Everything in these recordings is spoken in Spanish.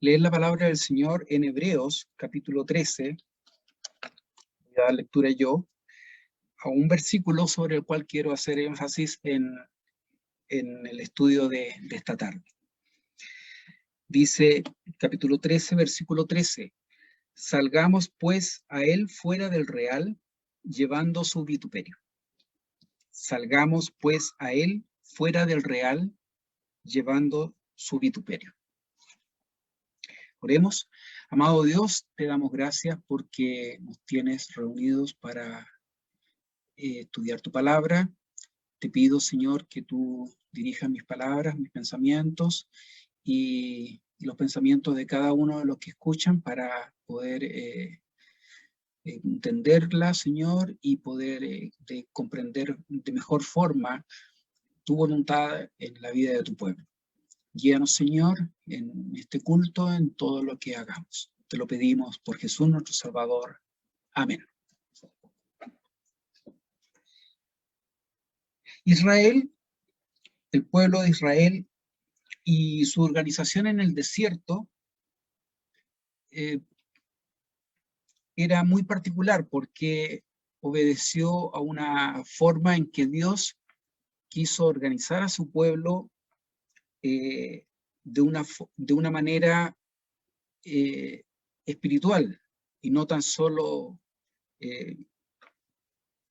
leer la palabra del Señor en Hebreos, capítulo 13, voy a dar lectura yo, a un versículo sobre el cual quiero hacer énfasis en el estudio de esta tarde. Dice, capítulo 13, versículo 13, salgamos pues a él fuera del real, llevando su vituperio. Salgamos pues a él fuera del real, llevando su vituperio. Oremos. Amado Dios, te damos gracias porque nos tienes reunidos para estudiar tu palabra. Te pido, Señor, que tú dirijas mis palabras, mis pensamientos y los pensamientos de cada uno de los que escuchan para poder entenderla, Señor, y poder comprender de mejor forma tu voluntad en la vida de tu pueblo. Guíanos, Señor, en este culto, en todo lo que hagamos. Te lo pedimos por Jesús nuestro Salvador. Amén. Israel, el pueblo de Israel y su organización en el desierto era muy particular porque obedeció a una forma en que Dios quiso organizar a su pueblo de una manera espiritual y no tan solo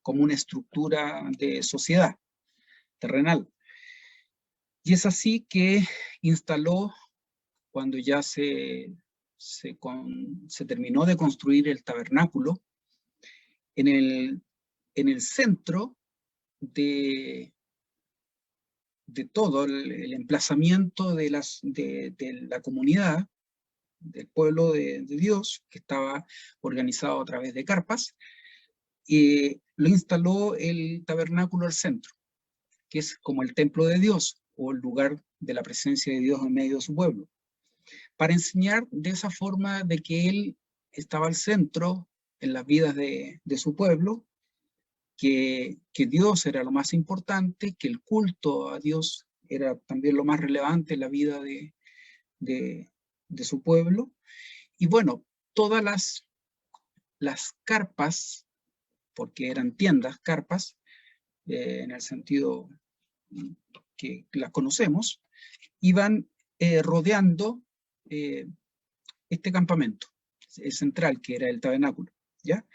como una estructura de sociedad terrenal. Y es así que instaló, cuando ya se terminó de construir el tabernáculo, en el centro de todo el emplazamiento de la comunidad, del pueblo de Dios, que estaba organizado a través de carpas, lo instaló el tabernáculo al centro, que es como el templo de Dios, o el lugar de la presencia de Dios en medio de su pueblo, para enseñar de esa forma de que Él estaba al centro en las vidas de su pueblo, que Dios era lo más importante, que el culto a Dios era también lo más relevante en la vida de su pueblo. Y bueno, todas las carpas, porque eran tiendas, carpas, en el sentido que las conocemos, iban rodeando este campamento central, que era el tabernáculo, ¿ya?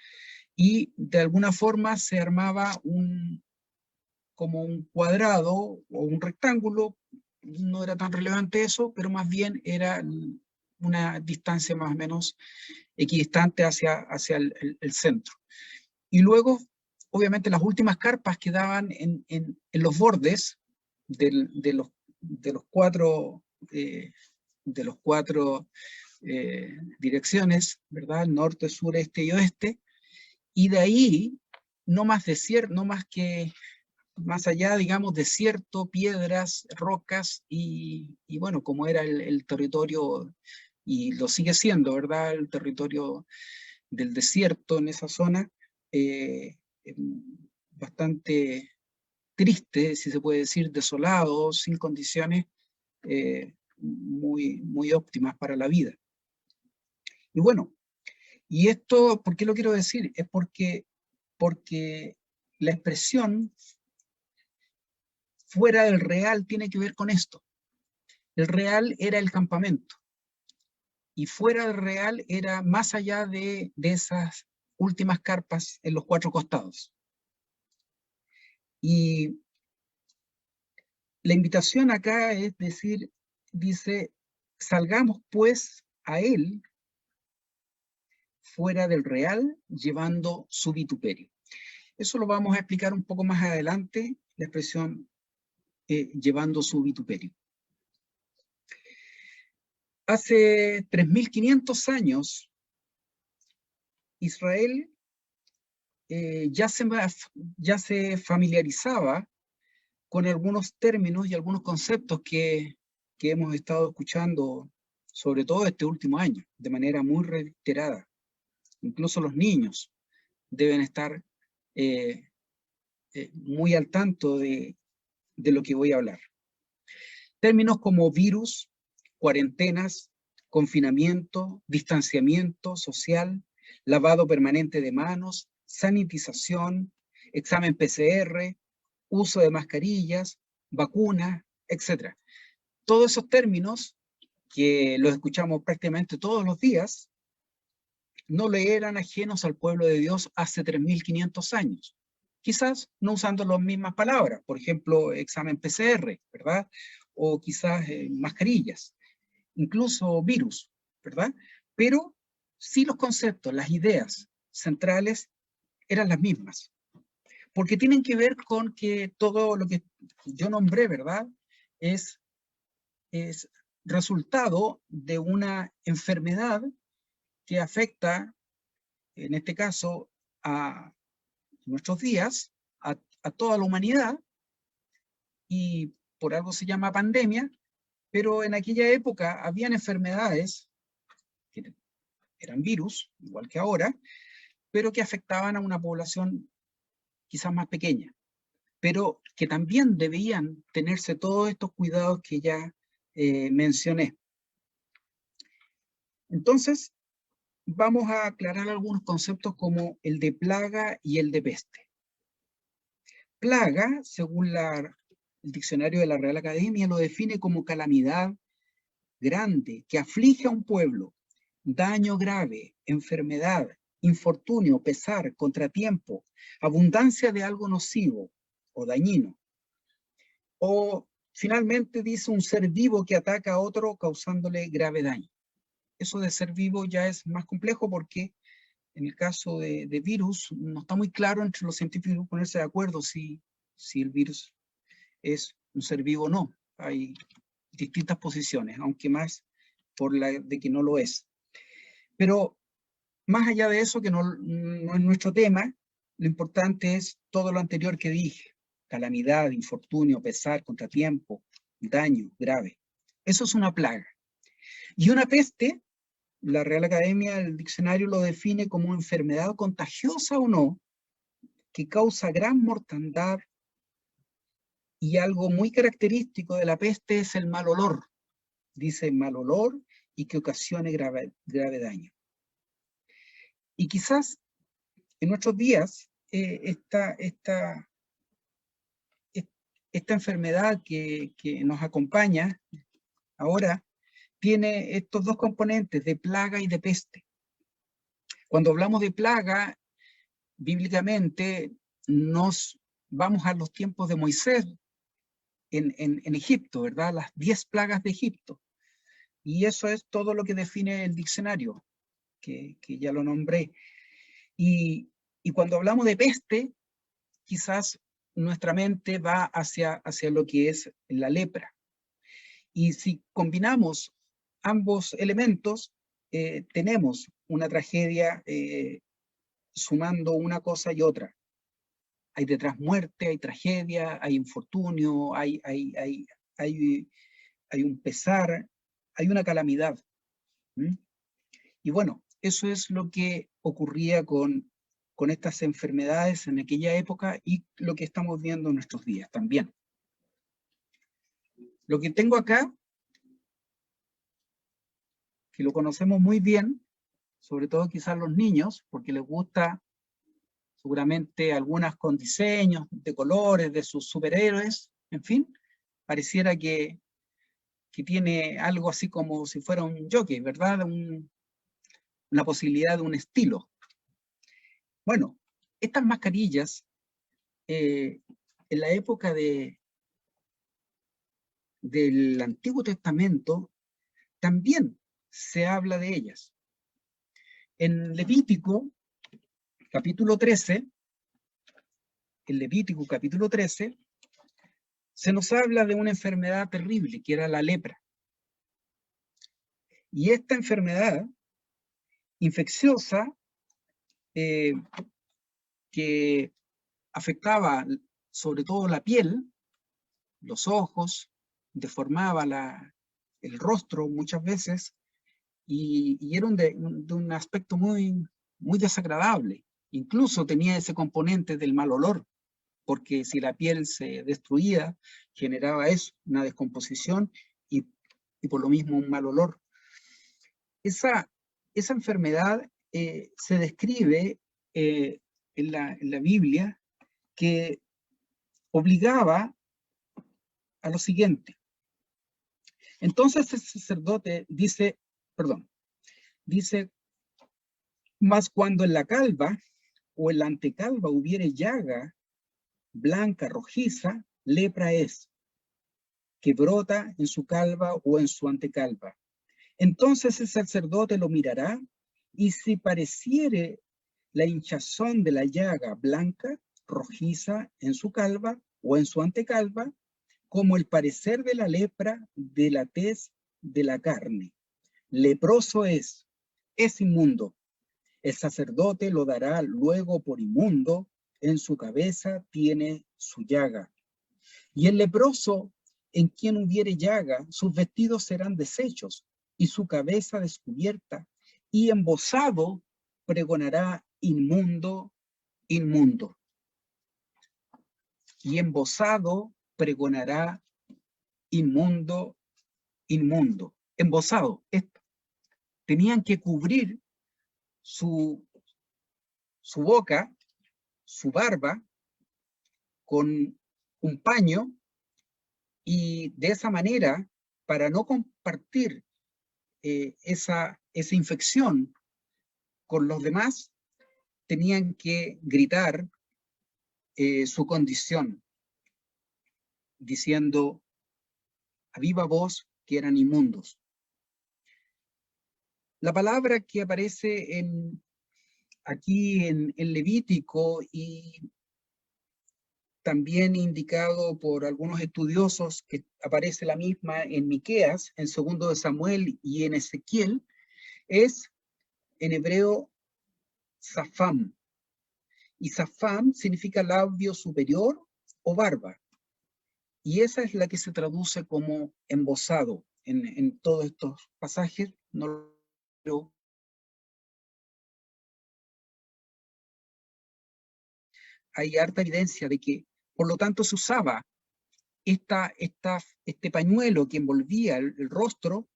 Y de alguna forma se armaba como un cuadrado o un rectángulo. No era tan relevante eso, pero más bien era una distancia más o menos equidistante hacia el centro. Y luego, obviamente, las últimas carpas quedaban en los bordes de los cuatro direcciones, ¿verdad? Norte, sur, este y oeste. Y de ahí, no más allá, digamos, desierto, piedras, rocas, y bueno, como era el territorio, y lo sigue siendo, ¿verdad? El territorio del desierto en esa zona, bastante triste, si se puede decir, desolado, sin condiciones muy, muy óptimas para la vida. Y bueno, y esto, ¿por qué lo quiero decir? Es porque la expresión fuera del real tiene que ver con esto. El real era el campamento, y fuera del real era más allá de esas últimas carpas en los cuatro costados. Y la invitación acá es decir, dice, salgamos pues a él fuera del real, llevando su vituperio. Eso lo vamos a explicar un poco más adelante, la expresión llevando su vituperio. Hace 3.500 años, Israel ya se familiarizaba con algunos términos y algunos conceptos que hemos estado escuchando, sobre todo este último año, de manera muy reiterada. Incluso los niños deben estar muy al tanto de lo que voy a hablar. Términos como virus, cuarentenas, confinamiento, distanciamiento social, lavado permanente de manos, sanitización, examen PCR, uso de mascarillas, vacunas, etc. Todos esos términos que los escuchamos prácticamente todos los días, no le eran ajenos al pueblo de Dios hace 3.500 años. Quizás no usando las mismas palabras, por ejemplo, examen PCR, ¿verdad? O quizás mascarillas, incluso virus, ¿verdad? Pero sí los conceptos, las ideas centrales eran las mismas, porque tienen que ver con que todo lo que yo nombré, ¿verdad? Es resultado de una enfermedad que afecta, en este caso, a nuestros días, a toda la humanidad, y por algo se llama pandemia, pero en aquella época habían enfermedades que eran virus, igual que ahora, pero que afectaban a una población quizás más pequeña, pero que también debían tenerse todos estos cuidados que ya mencioné. Entonces, vamos a aclarar algunos conceptos como el de plaga y el de peste. Plaga, según el diccionario de la Real Academia, lo define como calamidad grande que aflige a un pueblo, daño grave, enfermedad, infortunio, pesar, contratiempo, abundancia de algo nocivo o dañino. O finalmente dice un ser vivo que ataca a otro causándole grave daño. Eso de ser vivo ya es más complejo porque en el caso de virus no está muy claro entre los científicos ponerse de acuerdo si el virus es un ser vivo o no. Hay distintas posiciones, aunque más por la de que no lo es. Pero más allá de eso, que no es nuestro tema, lo importante es todo lo anterior que dije: calamidad, infortunio, pesar, contratiempo, daño grave. Eso es una plaga. Y una peste, la Real Academia, el diccionario lo define como enfermedad contagiosa o no, que causa gran mortandad, y algo muy característico de la peste es el mal olor. Dice mal olor y que ocasione grave daño. Y quizás en nuestros días esta enfermedad que nos acompaña ahora tiene estos dos componentes de plaga y de peste. Cuando hablamos de plaga, bíblicamente nos vamos a los tiempos de Moisés en Egipto, ¿verdad? Las 10 plagas de Egipto. Y eso es todo lo que define el diccionario, que ya lo nombré. Y cuando hablamos de peste, quizás nuestra mente va hacia lo que es la lepra. Y si combinamos ambos elementos, tenemos una tragedia sumando una cosa y otra. Hay detrás muerte, hay tragedia, hay infortunio, hay un pesar, hay una calamidad. Y bueno, eso es lo que ocurría con estas enfermedades en aquella época y lo que estamos viendo en nuestros días también. Lo que tengo acá, que lo conocemos muy bien, sobre todo quizás los niños, porque les gusta seguramente algunas con diseños de colores de sus superhéroes, en fin, pareciera que tiene algo así como si fuera un jockey, ¿verdad? Una posibilidad de un estilo. Bueno, estas mascarillas, en la época del Antiguo Testamento, también se habla de ellas. En Levítico, capítulo 13, se nos habla de una enfermedad terrible, que era la lepra. Y esta enfermedad infecciosa que afectaba sobre todo la piel, los ojos, deformaba el rostro muchas veces, y era de un aspecto muy, muy desagradable. Incluso tenía ese componente del mal olor, porque si la piel se destruía, generaba eso, una descomposición y por lo mismo un mal olor. Esa enfermedad se describe en la Biblia, que obligaba a lo siguiente. Entonces el sacerdote dice, mas cuando en la calva o en la antecalva hubiere llaga blanca, rojiza, lepra es, que brota en su calva o en su antecalva. Entonces el sacerdote lo mirará, y si pareciere la hinchazón de la llaga blanca, rojiza en su calva o en su antecalva, como el parecer de la lepra de la tez de la carne, leproso es inmundo. El sacerdote lo dará luego por inmundo, en su cabeza tiene su llaga. Y el leproso, en quien hubiere llaga, sus vestidos serán deshechos, y su cabeza descubierta, y embozado pregonará inmundo, inmundo. Y embozado pregonará inmundo, inmundo. Embozado, esto. Tenían que cubrir su boca, su barba, con un paño, y de esa manera, para no compartir esa infección con los demás, tenían que gritar su condición, diciendo a viva voz que eran inmundos. La palabra que aparece aquí en Levítico, y también indicado por algunos estudiosos que aparece la misma en Miqueas, en 2 de Samuel y en Ezequiel, es en hebreo Safam. Y Safam significa labio superior o barba. Y esa es la que se traduce como embozado en todos estos pasajes. No lo hay harta evidencia de que, por lo tanto, se usaba este pañuelo que envolvía el rostro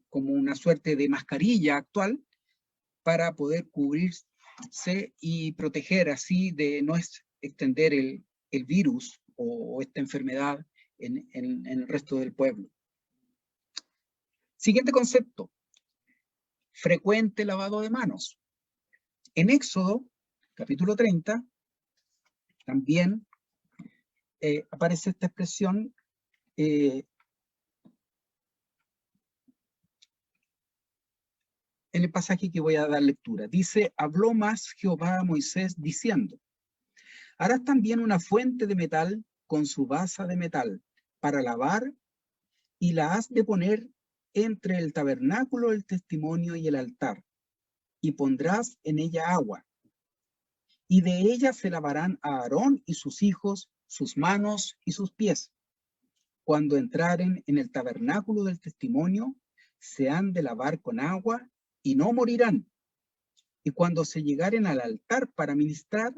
como una suerte de mascarilla actual, para poder cubrirse y proteger así de no extender el virus o esta enfermedad en el resto del pueblo. Siguiente concepto: frecuente lavado de manos. En Éxodo, capítulo 30, también aparece esta expresión en el pasaje que voy a dar lectura. Dice: habló más Jehová a Moisés diciendo: harás también una fuente de metal con su basa de metal para lavar, y la has de poner entre el tabernáculo del testimonio y el altar, y pondrás en ella agua, y de ella se lavarán a Aarón y sus hijos sus manos y sus pies. Cuando entraren en el tabernáculo del testimonio, se han de lavar con agua y no morirán. Y cuando se llegaren al altar para ministrar,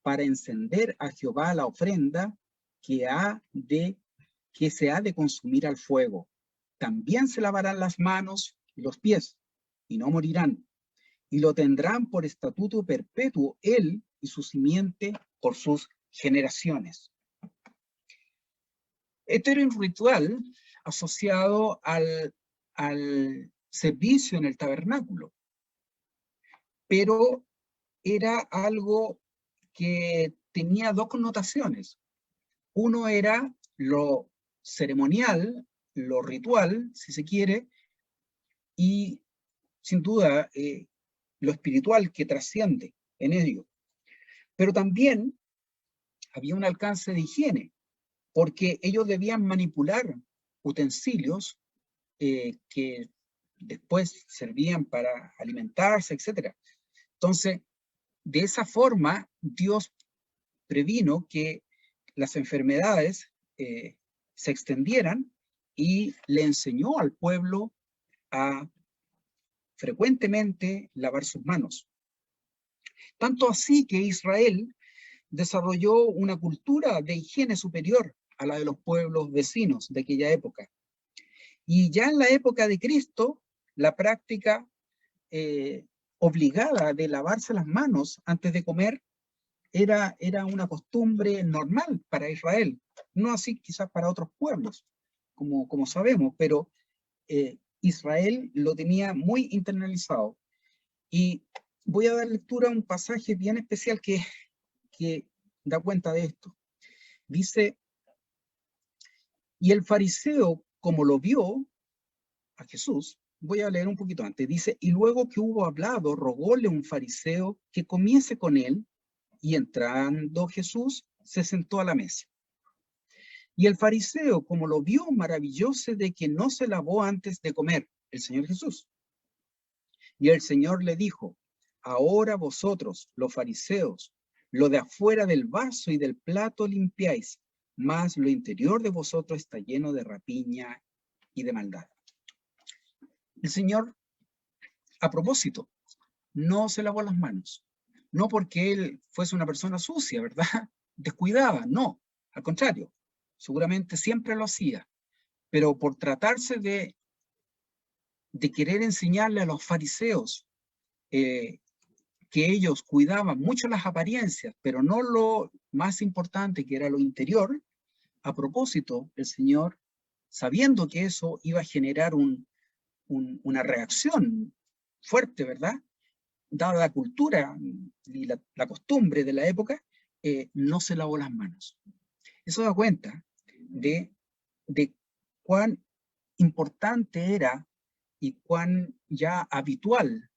para encender a Jehová la ofrenda que se ha de consumir al fuego, también se lavarán las manos y los pies, y no morirán. Y lo tendrán por estatuto perpetuo él y su simiente por sus generaciones. Este era un ritual asociado al servicio en el tabernáculo, pero era algo que tenía dos connotaciones. Uno era lo ceremonial, lo ritual, si se quiere, y sin duda lo espiritual que trasciende en ello. Pero también había un alcance de higiene, porque ellos debían manipular utensilios que después servían para alimentarse, etc. Entonces, de esa forma, Dios previno que las enfermedades se extendieran, y le enseñó al pueblo a frecuentemente lavar sus manos. Tanto así que Israel desarrolló una cultura de higiene superior a la de los pueblos vecinos de aquella época. Y ya en la época de Cristo, la práctica obligada de lavarse las manos antes de comer era una costumbre normal para Israel, no así quizás para otros pueblos, como sabemos, pero Israel lo tenía muy internalizado. Y voy a dar lectura a un pasaje bien especial que da cuenta de esto. Dice, y el fariseo, como lo vio a Jesús, voy a leer un poquito antes, dice, y luego que hubo hablado, rogóle un fariseo que comiese con él, y entrando Jesús, se sentó a la mesa. Y el fariseo, como lo vio, maravillóse de que no se lavó antes de comer, el Señor Jesús. Y el Señor le dijo, ahora vosotros, los fariseos, lo de afuera del vaso y del plato limpiáis, mas lo interior de vosotros está lleno de rapiña y de maldad. El Señor, a propósito, no se lavó las manos. No porque él fuese una persona sucia, ¿verdad? Descuidada, no. Al contrario, seguramente siempre lo hacía. Pero por tratarse de querer enseñarle a los fariseos que ellos cuidaban mucho las apariencias, pero no lo más importante, que era lo interior, a propósito, el Señor, sabiendo que eso iba a generar una reacción fuerte, ¿verdad? Dada la cultura y la costumbre de la época, no se lavó las manos. Eso da cuenta de cuán importante era y cuán ya habitual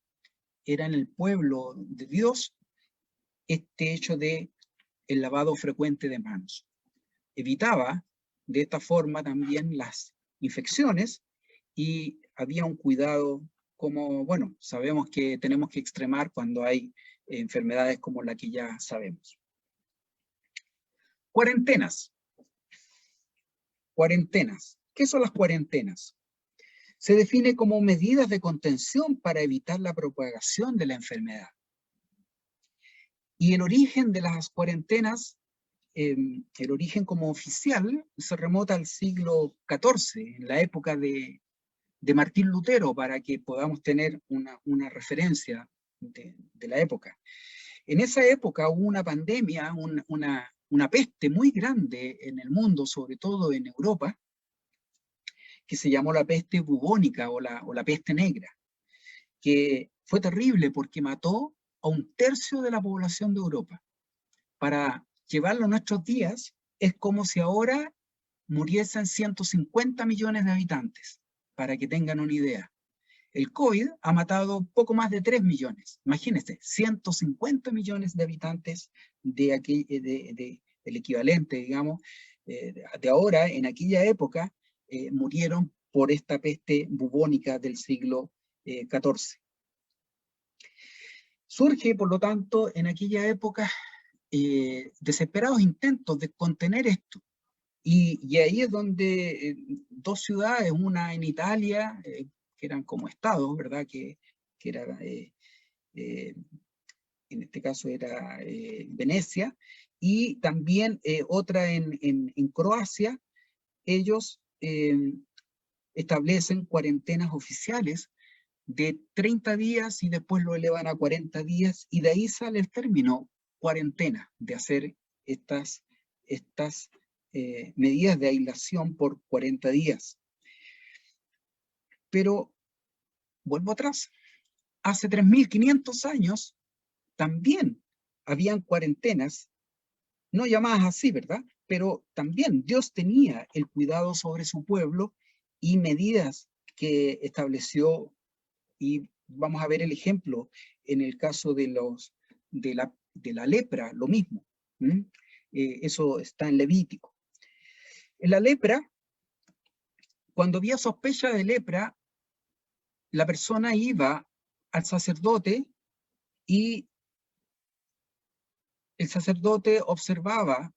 era en el pueblo de Dios este hecho de el lavado frecuente de manos. Evitaba de esta forma también las infecciones y había un cuidado como, bueno, sabemos que tenemos que extremar cuando hay enfermedades como la que ya sabemos. Cuarentenas. Cuarentenas. ¿Qué son las cuarentenas? Se define como medidas de contención para evitar la propagación de la enfermedad. Y el origen de las cuarentenas, el origen como oficial, se remota al siglo XIV, en la época de Martín Lutero, para que podamos tener una referencia de la época. En esa época hubo una pandemia, una peste muy grande en el mundo, sobre todo en Europa, que se llamó la peste bubónica o la peste negra, que fue terrible porque mató a 1/3 de la población de Europa. Para llevarlo a nuestros días, es como si ahora muriesen 150 millones de habitantes, para que tengan una idea. El COVID ha matado poco más de 3 millones. Imagínense, 150 millones de habitantes del equivalente, digamos, de ahora, en aquella época, murieron por esta peste bubónica del siglo XIV. Surge, por lo tanto, en aquella época, desesperados intentos de contener esto. Y ahí es donde dos ciudades, una en Italia, que eran como estados, ¿verdad? Que era, en este caso era Venecia, y también otra en Croacia. Ellos establecen cuarentenas oficiales de 30 días y después lo elevan a 40 días, y de ahí sale el término cuarentena, de hacer estas medidas de aislación por 40 días. Pero vuelvo atrás. Hace 3.500 años también habían cuarentenas, no llamadas así, ¿verdad? Pero también Dios tenía el cuidado sobre su pueblo y medidas que estableció, y vamos a ver el ejemplo en el caso de la lepra, lo mismo. Eso está en Levítico. En la lepra, cuando había sospecha de lepra, la persona iba al sacerdote y el sacerdote observaba,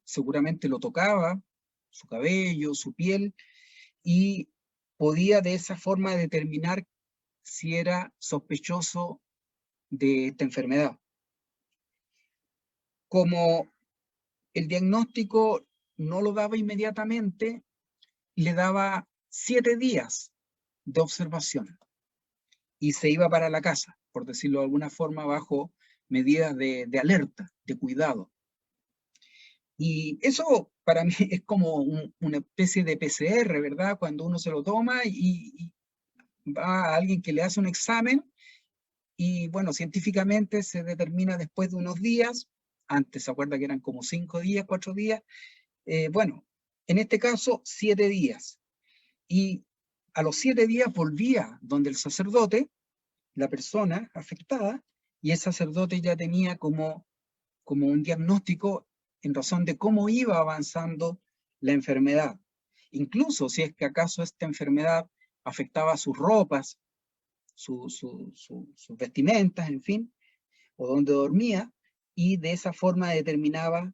seguramente lo tocaba, su cabello, su piel, y podía de esa forma determinar si era sospechoso de esta enfermedad. Como el diagnóstico no lo daba inmediatamente, le daba 7 días de observación. y se iba para la casa, por decirlo de alguna forma, bajo medidas de alerta, de cuidado. Y eso para mí es como una especie de PCR, ¿verdad? Cuando uno se lo toma y va a alguien que le hace un examen y, bueno, científicamente se determina después de unos días, antes se acuerda que eran como 5 días, 4 días, bueno, en este caso 7 días. Y a los 7 días volvía donde el sacerdote, la persona afectada, y el sacerdote ya tenía como un diagnóstico en razón de cómo iba avanzando la enfermedad. Incluso si es que acaso esta enfermedad afectaba sus ropas, sus vestimentas, en fin, o donde dormía, y de esa forma determinaba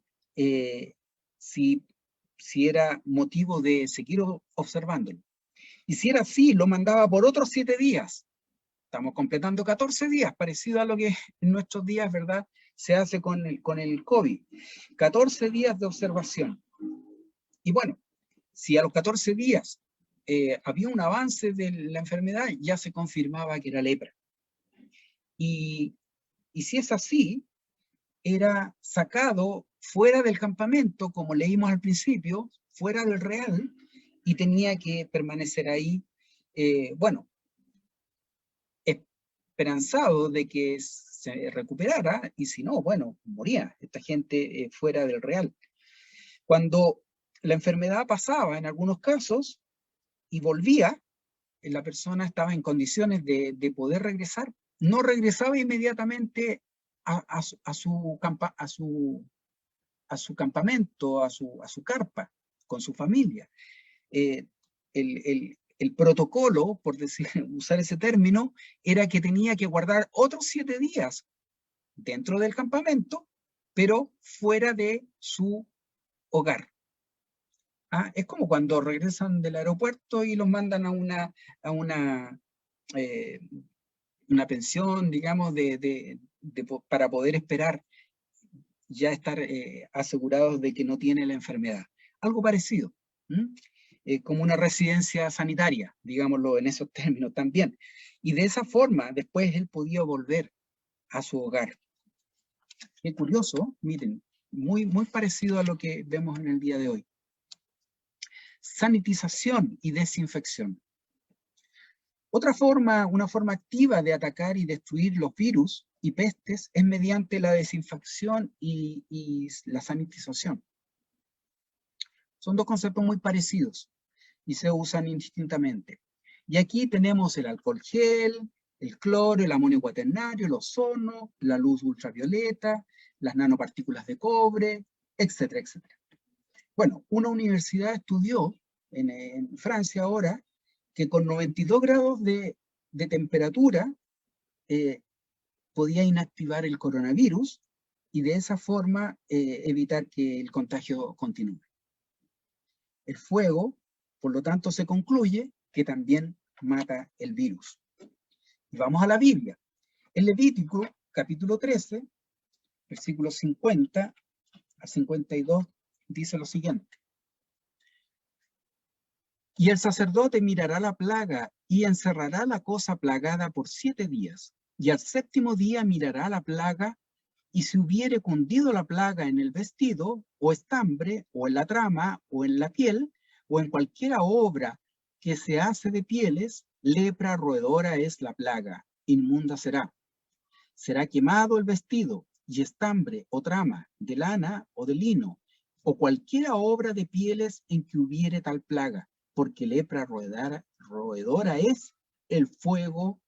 si era motivo de seguir observándolo. Y si era así, lo mandaba por otros 7 días. Estamos completando 14 días, parecido a lo que en nuestros días, ¿verdad?, se hace con el COVID. 14 días de observación. Y bueno, si a los 14 días había un avance de la enfermedad, ya se confirmaba que era lepra. Y si es así, era sacado fuera del campamento, como leímos al principio, fuera del real, y tenía que permanecer ahí, bueno, esperanzado de que se recuperara, y si no, bueno, moría esta gente fuera del real. Cuando la enfermedad pasaba en algunos casos y volvía, la persona estaba en condiciones de poder regresar. No regresaba inmediatamente a su campamento, a su carpa, con su familia. El protocolo, por usar ese término, era que tenía que guardar otros 7 días dentro del campamento, pero fuera de su hogar. Es como cuando regresan del aeropuerto y los mandan a una pensión, digamos, para poder esperar ya estar asegurados de que no tiene la enfermedad. Algo parecido, como una residencia sanitaria, digámoslo en esos términos también. Y de esa forma, después él podía volver a su hogar. Qué curioso, miren, muy, muy parecido a lo que vemos en el día de hoy. Sanitización y desinfección. Otra forma, una forma activa de atacar y destruir los virus y pestes es mediante la desinfección y la sanitización. Son dos conceptos muy parecidos y se usan indistintamente. Y aquí tenemos el alcohol gel, el cloro, el amonio cuaternario, el ozono, la luz ultravioleta, las nanopartículas de cobre, etcétera, etcétera. Bueno, una universidad estudió en Francia ahora que con 92 grados de temperatura podía inactivar el coronavirus y de esa forma evitar que el contagio continúe. El fuego, por lo tanto, se concluye que también mata el virus. Y vamos a la Biblia. En Levítico, capítulo 13, versículos 50 a 52, dice lo siguiente. Y el sacerdote mirará la plaga y encerrará la cosa plagada por 7 días. Y al 7º día mirará la plaga, y si hubiere cundido la plaga en el vestido, o estambre, o en la trama, o en la piel, o en cualquiera obra que se hace de pieles, lepra roedora es la plaga, inmunda será. Será quemado el vestido, y estambre o trama, de lana o de lino, o cualquiera obra de pieles en que hubiere tal plaga, porque lepra roedora es el fuego,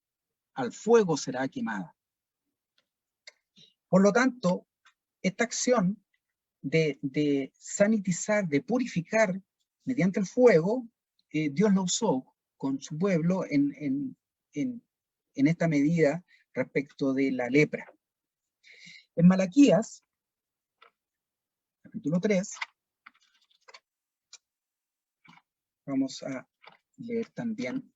al fuego será quemada. Por lo tanto, esta acción de sanitizar, de purificar mediante el fuego, Dios lo usó con su pueblo en esta medida respecto de la lepra. En Malaquías, capítulo 3, vamos a leer también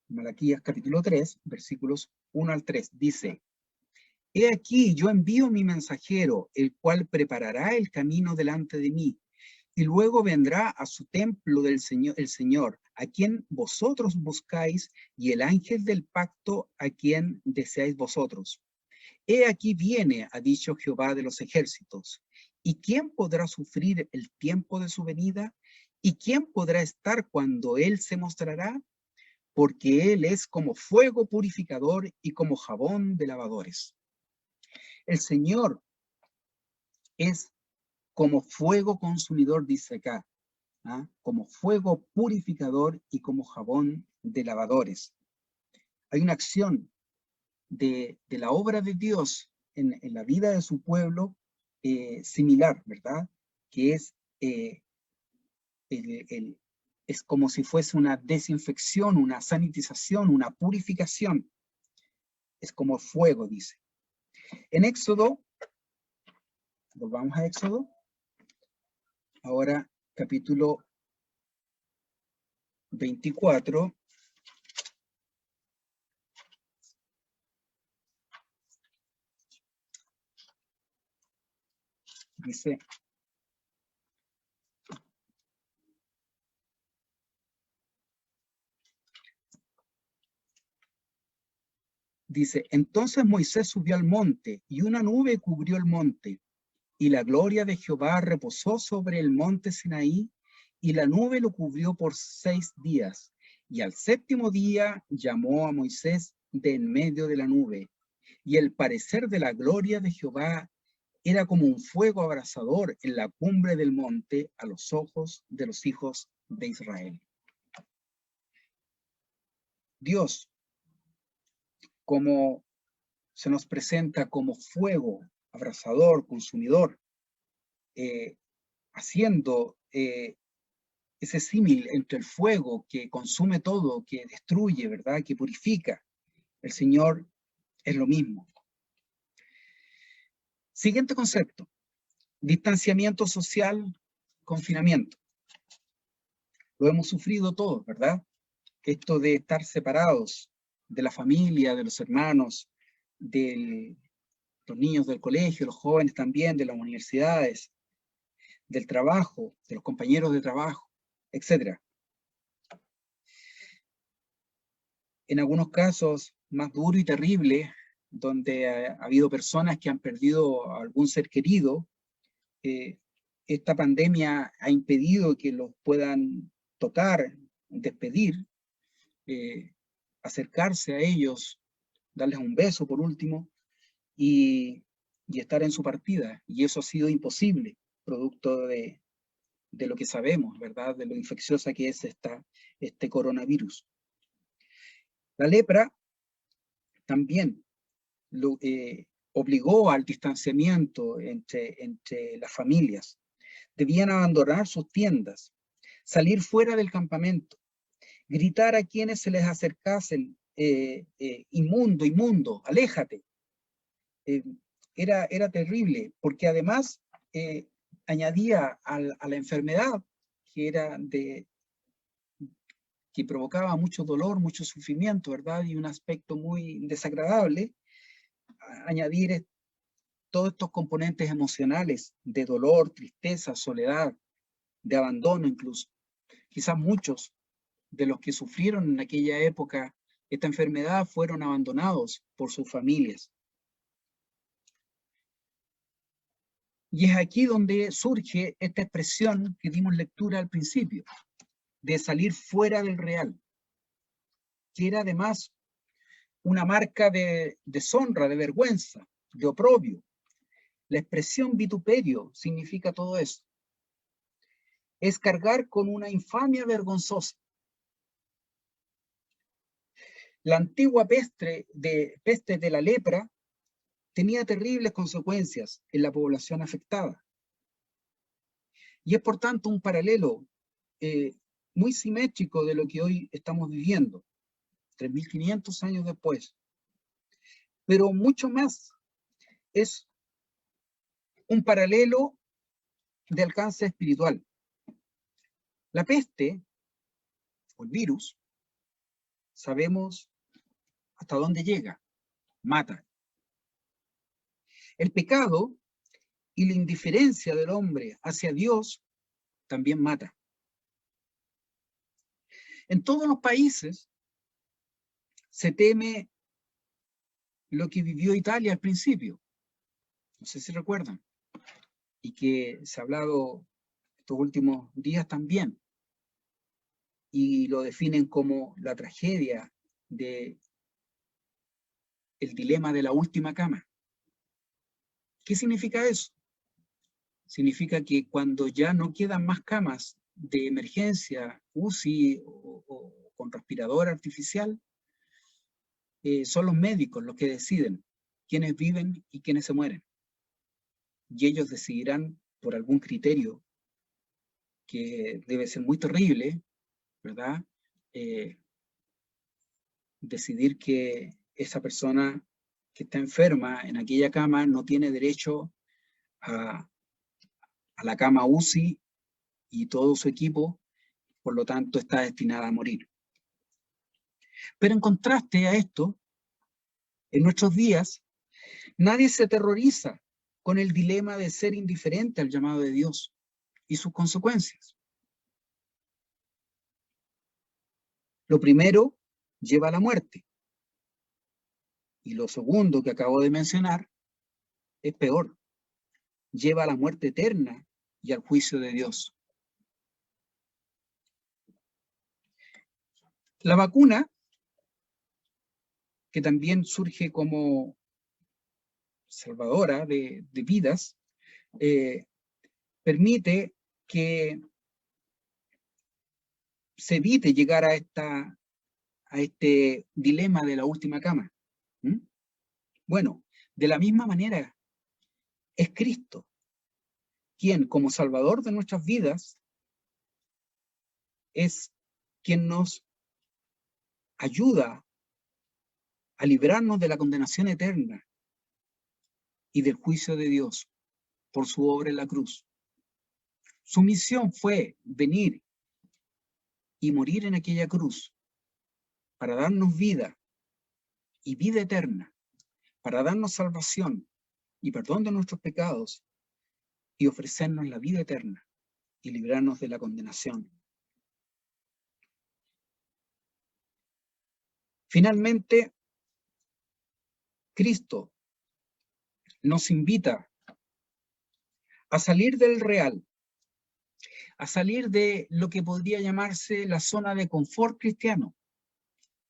Malaquías capítulo 3, versículos 1 al 3, dice: He aquí, yo envío mi mensajero, el cual preparará el camino delante de mí, y luego vendrá a su templo del Señor, el Señor, a quien vosotros buscáis, y el ángel del pacto a quien deseáis vosotros. He aquí viene, ha dicho Jehová de los ejércitos. ¿Y quién podrá sufrir el tiempo de su venida? ¿Y quién podrá estar cuando él se mostrará? Porque él es como fuego purificador y como jabón de lavadores. El Señor es como fuego consumidor, dice acá, ¿ah? Como fuego purificador y como jabón de lavadores. Hay una acción de la obra de Dios en la vida de su pueblo similar, ¿verdad? Que es, es como si fuese una desinfección, una sanitización, una purificación. Es como fuego, dice. En Éxodo, volvamos a Éxodo, ahora capítulo 24, dice, entonces Moisés subió al monte y una nube cubrió el monte y la gloria de Jehová reposó sobre el monte Sinaí y la nube lo cubrió por 6 días. Y al 7º día llamó a Moisés de en medio de la nube. Y el parecer de la gloria de Jehová era como un fuego abrasador en la cumbre del monte a los ojos de los hijos de Israel. Dios, como se nos presenta como fuego abrasador, consumidor, haciendo ese símil entre el fuego que consume todo, que destruye, ¿verdad? Que purifica. El Señor es lo mismo. Siguiente concepto. Distanciamiento social, confinamiento. Lo hemos sufrido todos, ¿verdad? Esto de estar separados de la familia, de los hermanos, de los niños del colegio, los jóvenes también, de las universidades, del trabajo, de los compañeros de trabajo, etc. En algunos casos más duro y terrible, donde ha habido personas que han perdido a algún ser querido, esta pandemia ha impedido que los puedan tocar, despedir, acercarse a ellos, darles un beso por último, y estar en su partida. Y eso ha sido imposible, producto de lo que sabemos, ¿verdad? De lo infecciosa que es este coronavirus. La lepra también obligó al distanciamiento entre las familias. Debían abandonar sus tiendas, salir fuera del campamento, gritar a quienes se les acercasen, inmundo, inmundo, aléjate. Era terrible, porque además añadía a la enfermedad, que provocaba mucho dolor, mucho sufrimiento, ¿verdad? Y un aspecto muy desagradable, añadir todos estos componentes emocionales de dolor, tristeza, soledad, de abandono incluso. Quizás muchos de los que sufrieron en aquella época esta enfermedad fueron abandonados por sus familias. Y es aquí donde surge esta expresión que dimos lectura al principio, de salir fuera del real, que era además una marca de deshonra, de vergüenza, de oprobio. La expresión vituperio significa todo eso. Es cargar con una infamia vergonzosa. La antigua peste de la lepra tenía terribles consecuencias en la población afectada. Y es por tanto un paralelo muy simétrico de lo que hoy estamos viviendo, 3.500 años después. Pero mucho más, es un paralelo de alcance espiritual. La peste, o el virus, sabemos hasta dónde llega, mata. El pecado y la indiferencia del hombre hacia Dios también mata. En todos los países se teme lo que vivió Italia al principio. No sé si recuerdan. Y que se ha hablado estos últimos días también. Y lo definen como la tragedia de el dilema de la última cama. ¿Qué significa eso? Significa que cuando ya no quedan más camas de emergencia, UCI o con respirador artificial, son los médicos los que deciden quiénes viven y quiénes se mueren. Y ellos decidirán por algún criterio que debe ser muy terrible, ¿verdad? Decidir que esa persona que está enferma en aquella cama no tiene derecho a la cama UCI y todo su equipo, por lo tanto está destinada a morir. Pero en contraste a esto, en nuestros días, nadie se aterroriza con el dilema de ser indiferente al llamado de Dios y sus consecuencias. Lo primero lleva a la muerte. Y lo segundo que acabo de mencionar es peor. Lleva a la muerte eterna y al juicio de Dios. La vacuna, que también surge como salvadora de vidas, permite que se evite llegar a este dilema de la última cama. Bueno, de la misma manera, es Cristo quien, como Salvador de nuestras vidas, es quien nos ayuda a librarnos de la condenación eterna y del juicio de Dios por su obra en la cruz. Su misión fue venir y morir en aquella cruz para darnos vida y vida eterna, para darnos salvación y perdón de nuestros pecados y ofrecernos la vida eterna y librarnos de la condenación. Finalmente, Cristo nos invita a salir del real, a salir de lo que podría llamarse la zona de confort cristiano,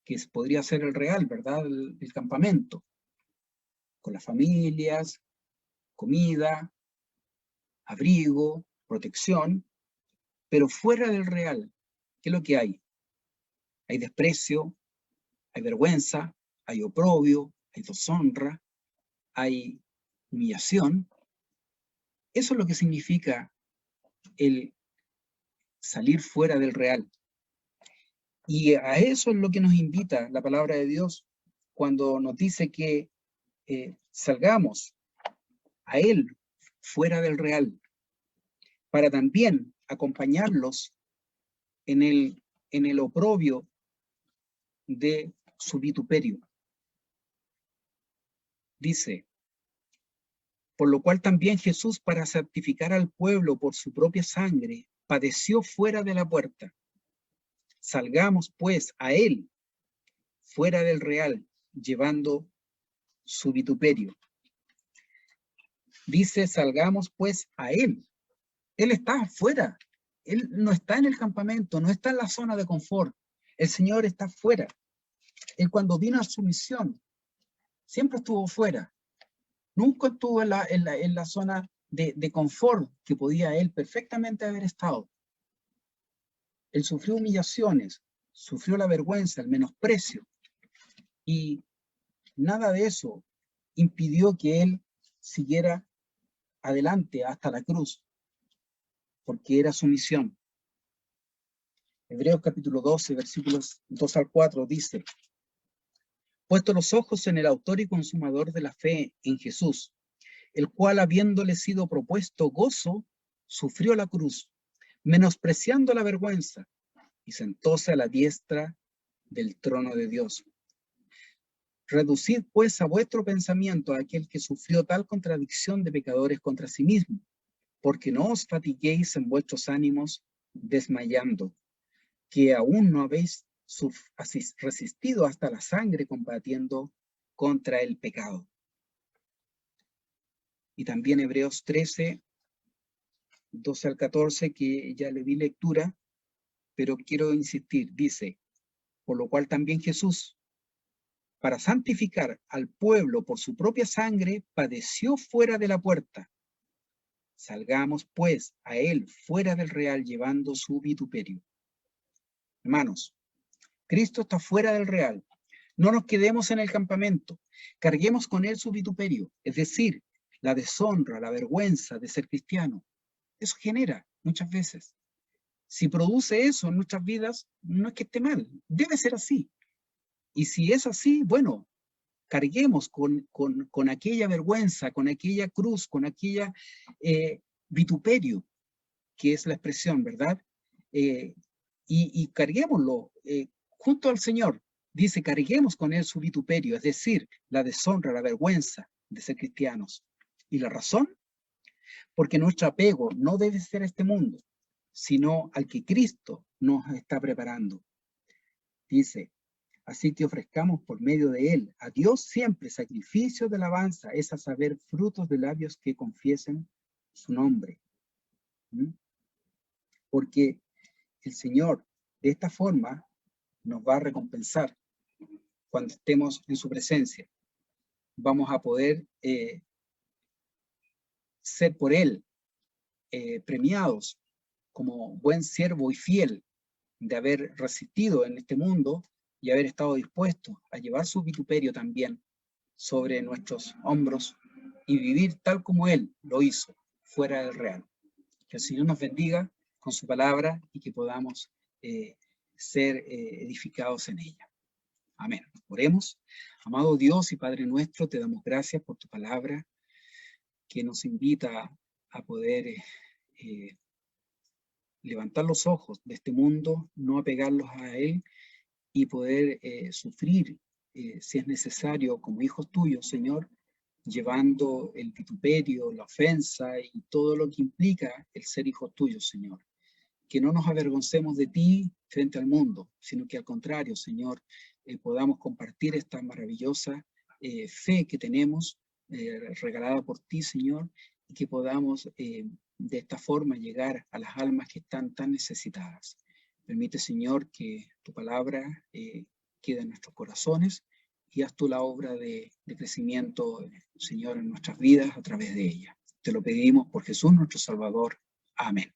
que podría ser el real, ¿verdad? El campamento, con las familias, comida, abrigo, protección, pero fuera del real, ¿qué es lo que hay? Hay desprecio, hay vergüenza, hay oprobio, hay deshonra, hay humillación. Eso es lo que significa el salir fuera del real. Y a eso es lo que nos invita la palabra de Dios cuando nos dice que salgamos a Él fuera del real, para también acompañarlos en el oprobio de su vituperio. Dice, por lo cual también Jesús, para santificar al pueblo por su propia sangre, padeció fuera de la puerta. Salgamos pues a Él fuera del real, llevando su vituperio. Dice, salgamos pues a Él. Él está afuera. Él no está en el campamento, no está en la zona de confort. El Señor está fuera. Él cuando vino a su misión, siempre estuvo fuera. Nunca estuvo en la zona de confort que podía Él perfectamente haber estado. Él sufrió humillaciones, sufrió la vergüenza, el menosprecio. Y nada de eso impidió que Él siguiera adelante hasta la cruz, porque era su misión. Hebreos capítulo 12, versículos 2 al 4 dice, puesto los ojos en el autor y consumador de la fe, en Jesús, el cual habiéndole sido propuesto gozo, sufrió la cruz, menospreciando la vergüenza, y sentóse a la diestra del trono de Dios. Reducid pues a vuestro pensamiento a aquel que sufrió tal contradicción de pecadores contra sí mismo, porque no os fatiguéis en vuestros ánimos desmayando. que aún no habéis resistido hasta la sangre combatiendo contra el pecado. Y también Hebreos 13, 12 al 14, que ya le di lectura, pero quiero insistir, dice, por lo cual también Jesús, para santificar al pueblo por su propia sangre, padeció fuera de la puerta. Salgamos, pues, a él fuera del real, llevando su vituperio. Hermanos, Cristo está fuera del real. No nos quedemos en el campamento. Carguemos con él su vituperio, es decir, la deshonra, la vergüenza de ser cristiano. Eso genera muchas veces. Si produce eso en nuestras vidas, no es que esté mal, debe ser así. Y si es así, bueno, carguemos con aquella vergüenza, con aquella cruz, con aquella vituperio, que es la expresión, ¿verdad? Y carguémoslo junto al Señor. Dice, carguemos con él su vituperio, es decir, la deshonra, la vergüenza de ser cristianos. ¿Y la razón? Porque nuestro apego no debe ser a este mundo, sino al que Cristo nos está preparando. Dice, así que ofrezcamos por medio de él a Dios siempre sacrificio de alabanza, es a saber, frutos de labios que confiesen su nombre. Porque el Señor de esta forma nos va a recompensar cuando estemos en su presencia. Vamos a poder ser por él premiados como buen siervo y fiel de haber resistido en este mundo y haber estado dispuesto a llevar su vituperio también sobre nuestros hombros y vivir tal como él lo hizo, fuera del real. Que el Señor nos bendiga con su palabra y que podamos ser edificados en ella. Amén. Oremos. Amado Dios y Padre nuestro, te damos gracias por tu palabra que nos invita a poder levantar los ojos de este mundo, no apegarlos a él y poder sufrir, si es necesario, como hijos tuyos, Señor, llevando el vituperio, la ofensa y todo lo que implica el ser hijos tuyos, Señor. Que no nos avergoncemos de ti frente al mundo, sino que al contrario, Señor, podamos compartir esta maravillosa fe que tenemos, regalada por ti, Señor, y que podamos de esta forma llegar a las almas que están tan necesitadas. Permite, Señor, que tu palabra quede en nuestros corazones y haz tú la obra de crecimiento, Señor, en nuestras vidas a través de ella. Te lo pedimos por Jesús, nuestro Salvador. Amén.